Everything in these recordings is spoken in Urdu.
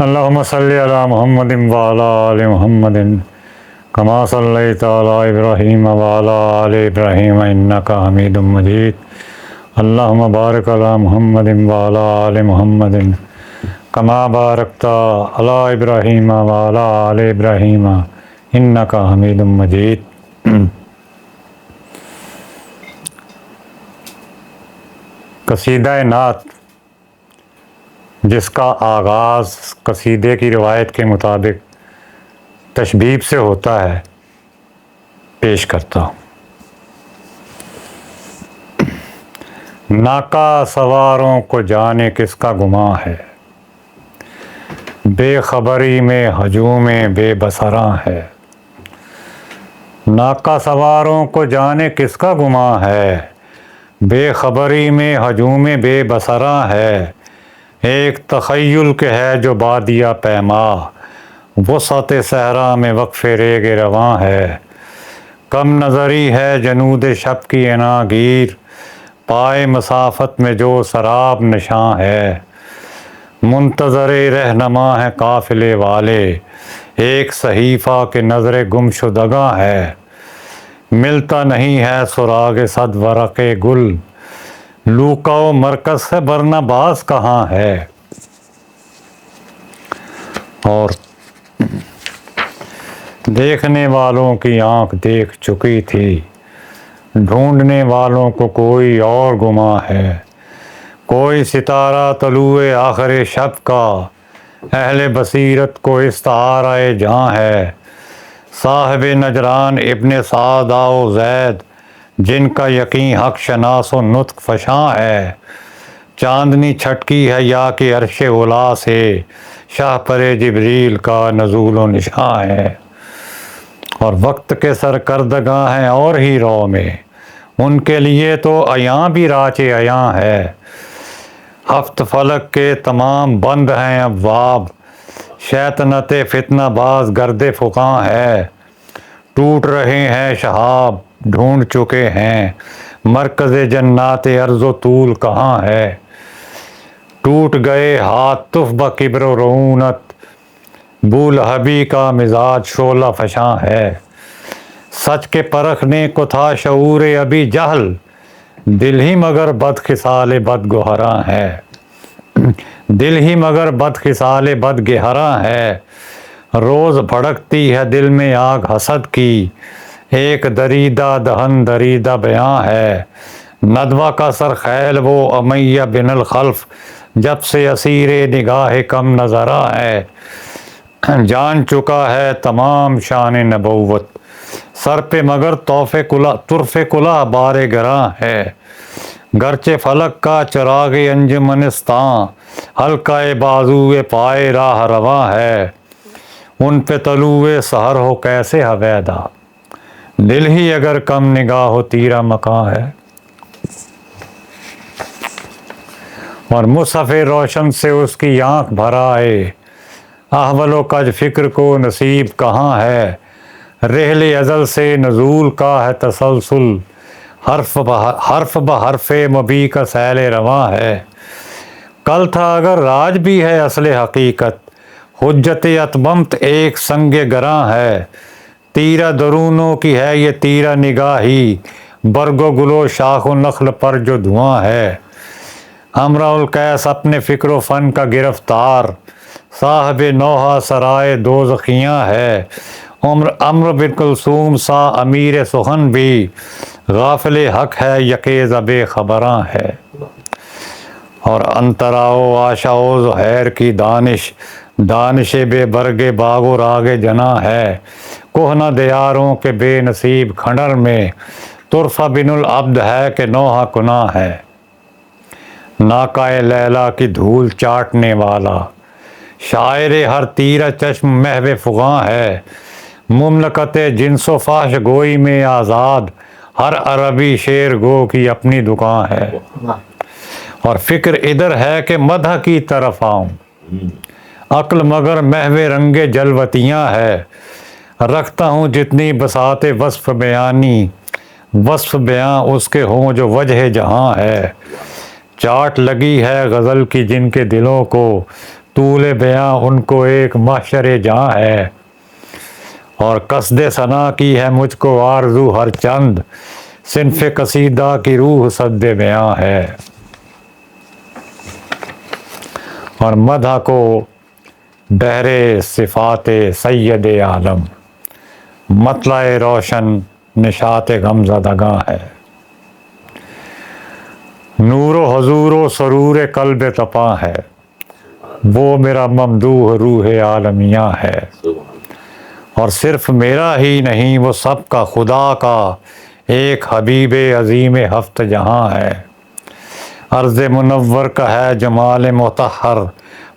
اللہم صلی علی محمد وعلی آل محمد کما صلیت علی ابراہیم وعلی آل ابراہیم انک حمید مجید اللہم بارک علی محمد وعلی آل محمد کما بارکت علی ابراہیم وعلی آل ابراہیم انک حمید مجید۔ قصیدہ نعت جس کا آغاز قصیدے کی روایت کے مطابق تشبیب سے ہوتا ہے پیش کرتا ہوں۔ ناکہ سواروں کو جانے کس کا گمان ہے، بے خبری میں ہجوم بے بصراں ہے۔ ناکہ سواروں کو جانے کس کا گمان ہے، بے خبری میں ہجوم بے بصراں ہے۔ ایک تخیل کے ہے جو بادیہ پیما، وسعت صحرا میں وقف ریگ رواں ہے۔ کم نظری ہے جنود شب کی عناں گیر، پائے مسافت میں جو سراب نشاں ہے۔ منتظر رہنما ہے قافلے والے، ایک صحیفہ کے نظر گم شدگاں ہے۔ ملتا نہیں ہے سراغ صد ورق گل، لوکا و مرکز سے ورنہ باز کہاں ہے۔ اور دیکھنے والوں کی آنکھ دیکھ چکی تھی، ڈھونڈنے والوں کو کوئی اور گمان ہے۔ کوئی ستارہ طلوع آخر شب کا، اہل بصیرت کو استعارہ جاں ہے۔ صاحب نجران ابن سعد و زید، جن کا یقین حق شناس و نطق فشاں ہے۔ چاندنی چھٹکی ہے یا کہ عرش اولا سے، شاہ پر جبریل کا نزول و نشاں ہے۔ اور وقت کے سرکردگاں ہیں اور ہی رو میں، ان کے لیے تو عیاں بھی راچ عیاں ہے۔ ہفت فلک کے تمام بند ہیں ابواب، شیطنت فتنہ باز گرد فقاں ہے۔ ٹوٹ رہے ہیں شہاب ڈھونڈ چکے ہیں، مرکز جنات عرض و طول کہاں ہے۔ ٹوٹ گئے ہاتھ تف بکبر و رعونت، بولہبی کا مزاج شعلہ فشاں ہے۔ سچ کے پرکھنے کو تھا شعور ابھی جہل، دل ہی مگر بد خصال بد گہراں ہے۔ دل ہی مگر بد خصال بد گہراں ہے۔ روز بھڑکتی ہے دل میں آگ حسد کی، ایک دریدہ دہن دریدہ بیاں ہے۔ ندوہ کا سرخیل وہ امیہ بن الخلف، جب سے اسیر نگاہ کم نظرہ ہے۔ جان چکا ہے تمام شان نبوت، سر پہ مگر طرف کلہ بار گراں ہے۔ گرچہ فلک کا چراغ انجمنستاں، حلقہ بازو پائے راہ رواں ہے۔ ان پہ طلوع سحر ہو کیسے ہویدا، دل ہی اگر کم نگاہ ہو تیرا مکاں ہے۔ اور مصحف روشن سے اس کی آنکھ بھر آئے، احول و کج فکر کو نصیب کہاں ہے۔ رحل ازل سے نزول کا ہے تسلسل، حرف بحرف مبی کا سیل رواں ہے۔ کل تھا اگر راج بھی ہے اصل حقیقت، حجت اتممت ایک سنگ گراں ہے۔ تیرہ درونوں کی ہے یہ تیرہ نگاہی، برگ و گل و شاخ و نخل پر جو دھواں ہے۔ امرا القیس اپنے فکر و فن کا گرفتار، صاحب نوحہ سرائے دوزخیاں ہے۔ امر بن کلثوم سا امیر سخن بھی، غافل حق ہے یقظہ بے خبراں ہے۔ اور انتراؤ آشا و زہیر کی دانش بے برگ باغ و راگ جنا ہے۔ کہنہ دیاروں کے بے نصیب کھنڈر میں، طرفہ بن العبد ہے کہ نوحہ کناں ہے۔ ناکائے لیلا کی دھول چاٹنے والا، شاعر ہر تیرہ چشم محو فغاں ہے۔ مملکت جنس و فحش گوئی میں آزاد، ہر عربی شعر گو کی اپنی دکان ہے۔ اور فکر ادھر ہے کہ مدح کی طرف آؤں، عقل مگر محو رنگ جلوتیاں ہے۔ رکھتا ہوں جتنی بساط وصف بیانی، وصف بیاں اس کے ہوں جو وجہ جہاں ہے۔ چاٹ لگی ہے غزل کی جن کے دلوں کو، طول بیاں ان کو ایک محشر جاں ہے، اور قصد ثنا کی ہے مجھ کو آرزو ہر چند، صنف قصیدہ کی روح سد بیاں ہے۔ اور مدح کو بحر صفات سید عالم، مطلع روشن نشاط غمزدگاں ہے۔ نور و حضور و سرور قلب تپاں ہے، وہ میرا ممدوح روح عالمیاں ہے۔ اور صرف میرا ہی نہیں وہ سب کا، خدا کا ایک حبیب عظیم ہفت جہاں ہے۔ عرض منور کا ہے جمال مطہر،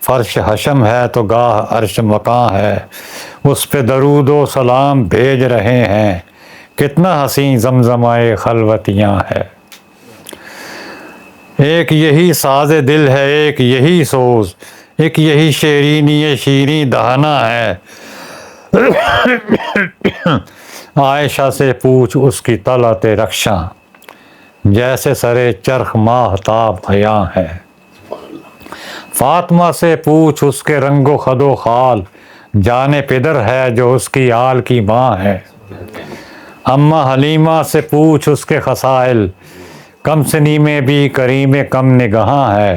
فرش حشم ہے تو گاہ عرش مقاں ہے۔ اس پہ درود و سلام بھیج رہے ہیں، کتنا حسین زمزمائے خلوتیاں ہے۔ ایک یہی ساز دل ہے، ایک یہی سوز، ایک یہی شیرینی شیریں دہنا ہے۔ عائشہ سے پوچھ اس کی طلعت رخشاں، جیسے سرے چرخ ماہتاب عیاں ہے۔ فاطمہ سے پوچھ اس کے رنگ و خد و خال، جانے پدر ہے جو اس کی آل کی ماں ہے۔ اماں حلیمہ سے پوچھ اس کے خصائل، کم سنی میں بھی کریم کم نگہاں ہے۔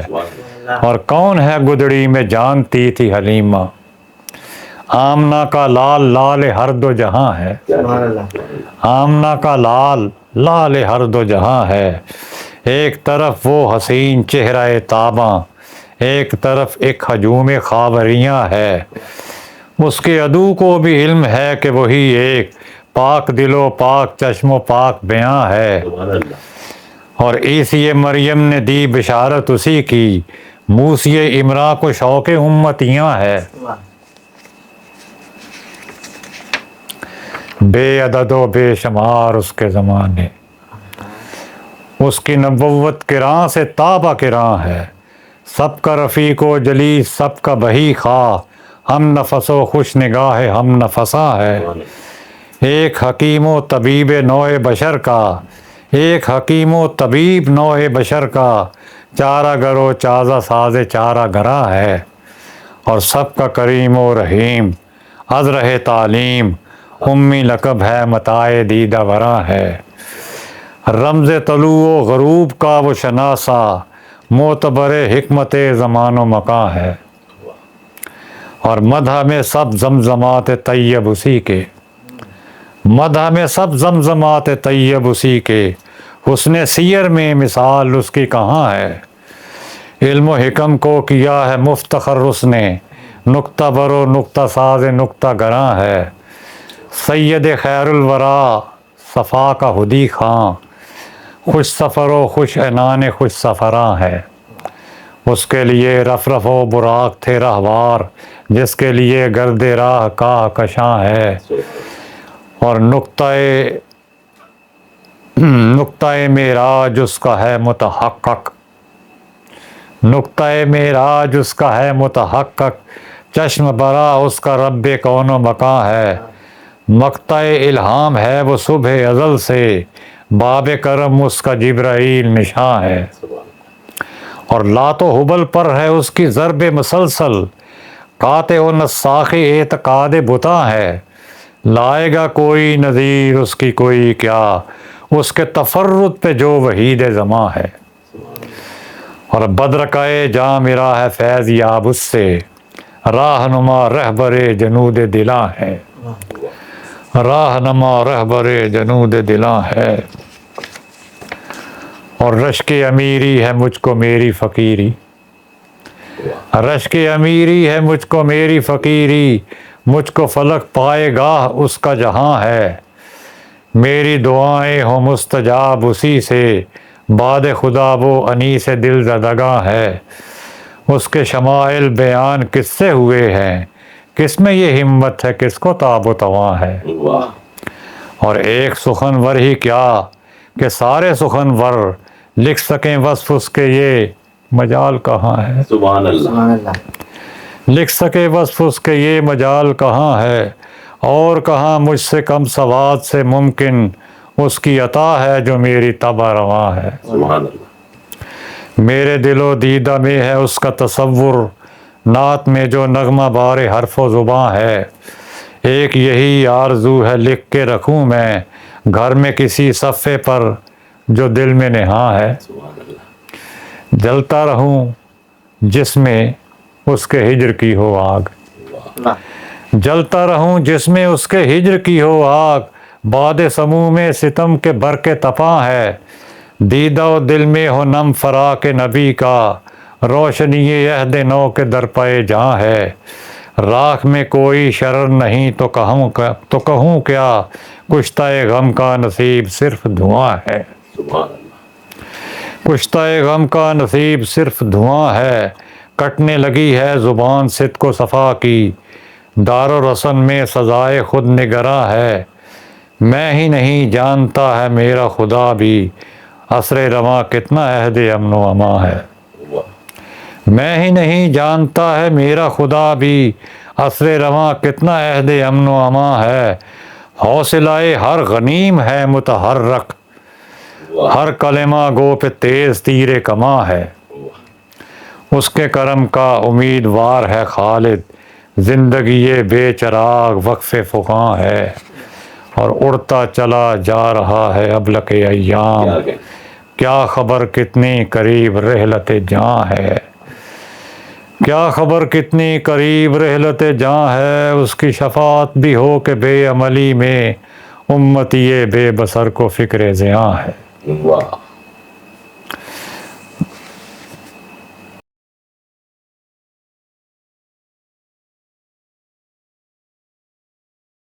اور کون ہے گدڑی میں جانتی تھی حلیمہ، آمنہ کا لال لال ہر دو جہاں ہے۔ آمنہ کا لال لال ہر دو جہاں ہے۔ ایک طرف وہ حسین چہرہ تاباں، ایک طرف ایک ہجوم خاوریاں ہے۔ اس کے عدو کو بھی علم ہے کہ وہی ایک پاک دل و پاک چشم و پاک بیاں ہے۔ اور عیسی مریم نے دی بشارت اسی کی، موسی عمران کو شوق امتیاں ہے۔ بے عدد و بے شمار اس کے زمانے، اس کی نبوت کراں سے تابہ کراں ہے۔ سب کا رفیق و جلیس، سب کا بہی خواہ، ہم نفس و خوش نگاہ ہم نفساں ہے۔ ایک حکیم و طبیب نوع بشر کا، ایک حکیم و طبیب نوع بشر کا، چارہ گر و چازہ ساز چارہ گراں ہے۔ اور سب کا کریم و رحیم، از رہ تعلیم، امی لقب ہے متاع دیدہ وراں ہے۔ رمز طلوع و غروب کا وہ شناسا، معتبر حکمت زمان و مکاں ہے۔ اور مدح میں سب زمزمات طیب اسی کے، مدح میں سب زمزمات طیب اسی کے، حسن سیر میں مثال اس کی کہاں ہے۔ علم و حکم کو کیا ہے مفتخر اس نے، نکتہ بر و نکتہ ساز نکتہ گراں ہے۔ سید خیر الورا صفا کا ہدی خاں، خوش سفر و خوش عنان خوش سفراں ہے۔ اس کے لیے رفرف و براق تھے رہوار، جس کے لیے گرد راہ کاہ کشاں ہے۔ اور نقطۂ معراج اس کا ہے متحقق، نقطۂ معراج اس کا ہے متحقق، چشم برا اس کا رب کون و مکاں ہے۔ مقطع الہام ہے وہ صبح ازل سے، باب کرم اس کا جبرائیل نشاں ہے۔ اور لات و حبل پر ہے اس کی ضرب مسلسل، قاطع و نساخ اعتقاد بتاں ہے۔ لائے گا کوئی نظیر اس کی کوئی کیا، اس کے تفرد پہ جو وحید زماں ہے۔ اور بدرکائے جاں میرا ہے فیض یاب اس سے، راہنما رہبر جنود دلاں ہے، راہنما رہبر جنود دلاں ہے۔ اور رشک امیری ہے مجھ کو میری فقیری، رشک امیری ہے مجھ کو میری فقیری، مجھ کو فلک پائے گاہ اس کا جہاں ہے۔ میری دعائیں ہوں مستجاب اسی سے، باد خدا وہ انیس دل زدگاں ہے۔ اس کے شمائل بیان کس سے ہوئے ہیں، کس میں یہ ہمت ہے، کس کو تاب و تواں ہے۔ اور ایک سخنور ہی کیا کہ سارے سخنور لکھ سکیں وصف اس کے، یہ مجال کہاں ہے۔ سبحان اللہ۔ لکھ سکے وصف اس کے یہ مجال کہاں ہے، اور کہاں مجھ سے کم سواد سے ممکن اس کی عطا ہے جو میری طبع رواں ہے۔ سبحان اللہ۔ میرے دل و دیدہ میں ہے اس کا تصور، نعت میں جو نغمہ بار حرف و زباں ہے، ایک یہی آرزو ہے لکھ کے رکھوں میں گھر میں کسی صفحے پر جو دل میں نہاں ہے۔ جلتا رہوں جس میں اس کے ہجر کی ہو آگ، جلتا رہوں جس میں اس کے ہجر کی ہو آگ، باد سموم ستم کے برق تپاں ہے، دیدہ و دل میں ہو نم فراق نبی کا، روشنی عہد نو کے درپے جہاں ہے، راکھ میں کوئی شرر نہیں تو کہوں کیا، کشتہ غم کا نصیب صرف دھواں ہے، کشتہ غم کا نصیب صرف دھواں ہے، کٹنے لگی ہے زبان صدق و صفا کی، دار و رسن میں سزائے خود نگراں ہے، میں ہی نہیں جانتا ہے میرا خدا بھی، عصر رواں کتنا عہد امن و امان ہے، میں ہی نہیں جانتا ہے میرا خدا بھی، عصر رواں کتنا عہد امن و امان ہے، حوصلہ ہر غنیم ہے متحرک، ہر کلمہ گو پہ تیز تیر کماں ہے، اس کے کرم کا امیدوار ہے خالد، زندگی بے چراغ وقف فغاں ہے، اور اڑتا چلا جا رہا ہے ابلق ایام، کیا خبر کتنی قریب رحلت جاں ہے، کیا خبر کتنی قریب رحلت جاں ہے، اس کی شفاعت بھی ہو کہ بے عملی میں امتی بے بصر کو فکر زیاں ہے۔